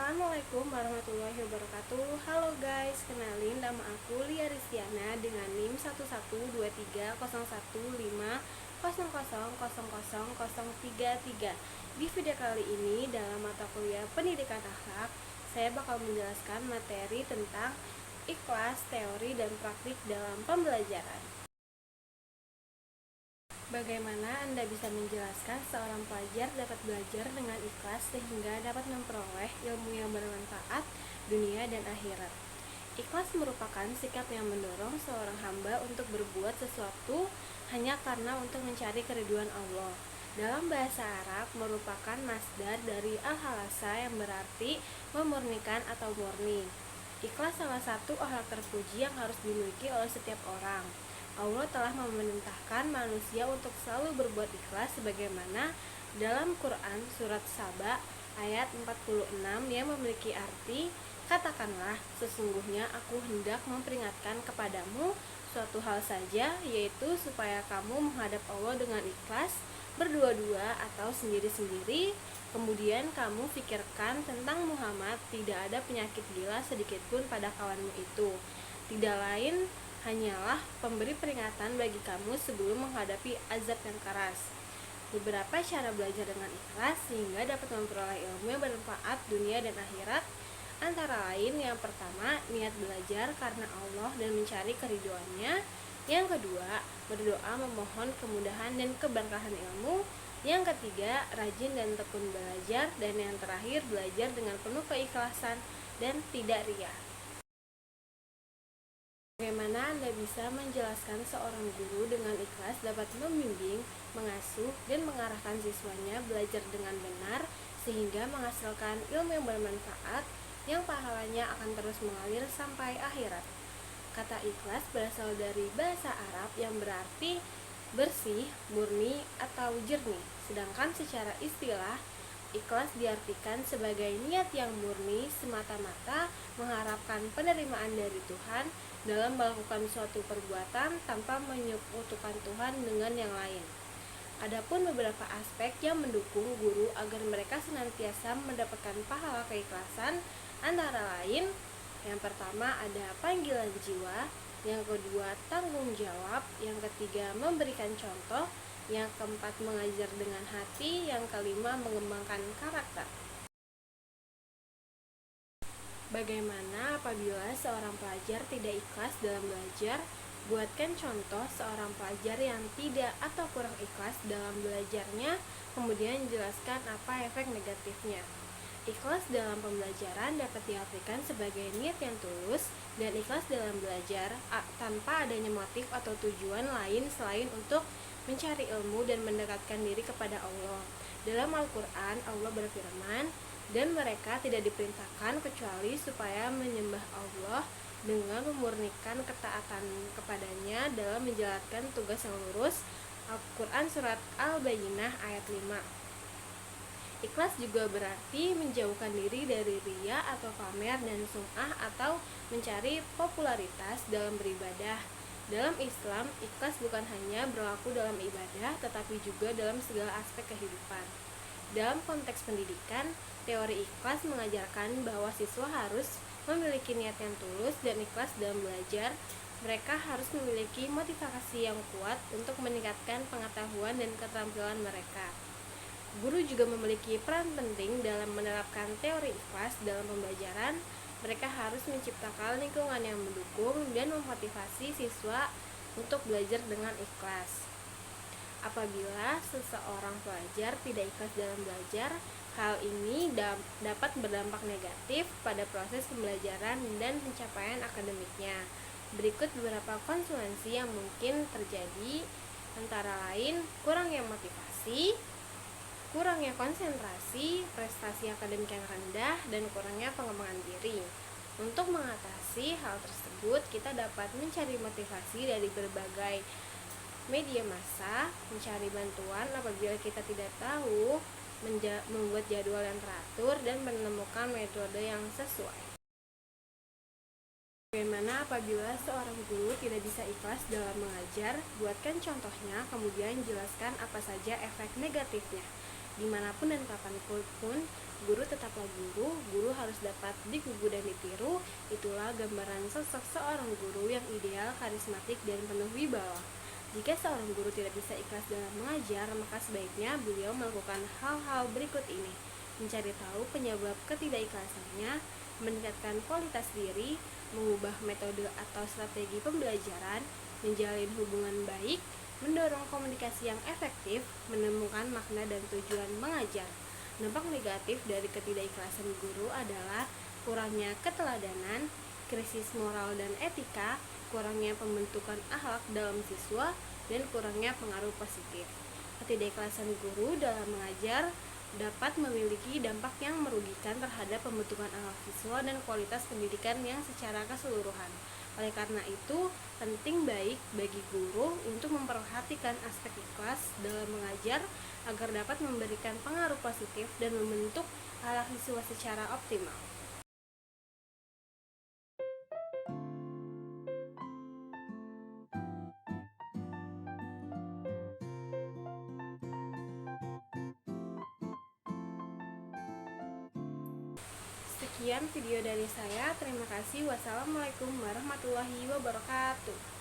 Assalamualaikum warahmatullahi wabarakatuh. Halo guys, kenalin nama aku Lia Ristiana dengan NIM 112301500000033. Di video kali ini dalam mata kuliah Pendidikan Akhlak, saya bakal menjelaskan materi tentang ikhlas, teori dan praktik dalam pembelajaran. Bagaimana Anda bisa menjelaskan seorang pelajar dapat belajar dengan ikhlas sehingga dapat memperoleh ilmu yang bermanfaat dunia dan akhirat? Ikhlas merupakan sikap yang mendorong seorang hamba untuk berbuat sesuatu hanya karena untuk mencari keriduan Allah. Dalam bahasa Arab merupakan masdar dari al-halasa yang berarti memurnikan atau murni. Ikhlas salah satu akhlak terpuji yang harus dimiliki oleh setiap orang. Allah telah memerintahkan manusia untuk selalu berbuat ikhlas sebagaimana dalam Quran surat Saba ayat 46 yang memiliki arti, katakanlah sesungguhnya aku hendak memperingatkan kepadamu suatu hal saja, yaitu supaya kamu menghadap Allah dengan ikhlas, berdua-dua atau sendiri-sendiri. Kemudian kamu pikirkan tentang Muhammad, tidak ada penyakit gila sedikitpun pada kawanmu itu, tidak lain hanyalah pemberi peringatan bagi kamu sebelum menghadapi azab yang keras. Beberapa cara belajar dengan ikhlas sehingga dapat memperoleh ilmu yang bermanfaat dunia dan akhirat, antara lain yang pertama, niat belajar karena Allah dan mencari keriduannya. Yang kedua, berdoa memohon kemudahan dan keberkahan ilmu. Yang ketiga, rajin dan tekun belajar. Dan yang terakhir, belajar dengan penuh keikhlasan dan tidak riya. Bagaimana Anda bisa menjelaskan seorang guru dengan ikhlas dapat membimbing, mengasuh, dan mengarahkan siswanya belajar dengan benar sehingga menghasilkan ilmu yang bermanfaat yang pahalanya akan terus mengalir sampai akhirat? Kata ikhlas berasal dari bahasa Arab yang berarti bersih, murni, atau jernih. Sedangkan secara istilah, ikhlas diartikan sebagai niat yang murni semata-mata mengharapkan penerimaan dari Tuhan dalam melakukan suatu perbuatan tanpa menyekutukan Tuhan dengan yang lain. Adapun beberapa aspek yang mendukung guru agar mereka senantiasa mendapatkan pahala keikhlasan antara lain, yang pertama ada panggilan jiwa, yang kedua tanggung jawab, yang ketiga memberikan contoh, yang keempat mengajar dengan hati, yang kelima mengembangkan karakter. Bagaimana apabila seorang pelajar tidak ikhlas dalam belajar? Buatkan contoh seorang pelajar yang tidak atau kurang ikhlas dalam belajarnya, kemudian jelaskan apa efek negatifnya. Ikhlas dalam pembelajaran dapat diartikan sebagai niat yang tulus dan ikhlas dalam belajar tanpa adanya motif atau tujuan lain selain untuk mencari ilmu dan mendekatkan diri kepada Allah. Dalam Al-Quran, Allah berfirman, dan mereka tidak diperintahkan kecuali supaya menyembah Allah dengan memurnikan ketaatan kepadanya dalam menjalankan tugas yang lurus. Al-Quran surat Al-Bayyinah ayat 5. Ikhlas juga berarti menjauhkan diri dari riya atau pamer dan sum'ah atau mencari popularitas dalam beribadah. Dalam Islam, ikhlas bukan hanya berlaku dalam ibadah, tetapi juga dalam segala aspek kehidupan. Dalam konteks pendidikan, teori ikhlas mengajarkan bahwa siswa harus memiliki niat yang tulus dan ikhlas dalam belajar. Mereka harus memiliki motivasi yang kuat untuk meningkatkan pengetahuan dan keterampilan mereka. Guru juga memiliki peran penting dalam menerapkan teori ikhlas dalam pembelajaran. Mereka harus menciptakan lingkungan yang mendukung dan memotivasi siswa untuk belajar dengan ikhlas. Apabila seseorang pelajar tidak ikhlas dalam belajar, hal ini dapat berdampak negatif pada proses pembelajaran dan pencapaian akademiknya. Berikut beberapa konsekuensi yang mungkin terjadi, antara lain kurangnya motivasi, kurangnya konsentrasi, prestasi akademik yang rendah, dan kurangnya pengembangan diri. Untuk mengatasi hal tersebut, kita dapat mencari motivasi dari berbagai media massa, mencari bantuan apabila kita tidak tahu, membuat jadwal yang teratur, dan menemukan metode yang sesuai. Bagaimana apabila seorang guru tidak bisa ikhlas dalam mengajar? Buatkan contohnya, kemudian jelaskan apa saja efek negatifnya. Dimanapun dan kapanpun, Guru tetaplah guru, guru harus dapat digugu dan ditiru. Itulah gambaran sosok seorang guru yang ideal, karismatik, dan penuh wibawa. Jika seorang guru tidak bisa ikhlas dalam mengajar, maka sebaiknya beliau melakukan hal-hal berikut ini: mencari tahu penyebab ketidakikhlasannya, meningkatkan kualitas diri, mengubah metode atau strategi pembelajaran, menjalin hubungan baik, mendorong komunikasi yang efektif, menemukan makna dan tujuan mengajar. Dampak negatif dari ketidakikhlasan guru adalah kurangnya keteladanan, krisis moral dan etika, kurangnya pembentukan akhlak dalam siswa, dan kurangnya pengaruh positif. Ketidakikhlasan guru dalam mengajar dapat memiliki dampak yang merugikan terhadap pembentukan akhlak siswa dan kualitas pendidikan yang secara keseluruhan. Oleh karena itu, penting baik bagi guru untuk memperhatikan aspek ikhlas dalam mengajar agar dapat memberikan pengaruh positif dan membentuk akhlak siswa secara optimal. Sekian video dari saya. Terima kasih. Wassalamualaikum warahmatullahi wabarakatuh.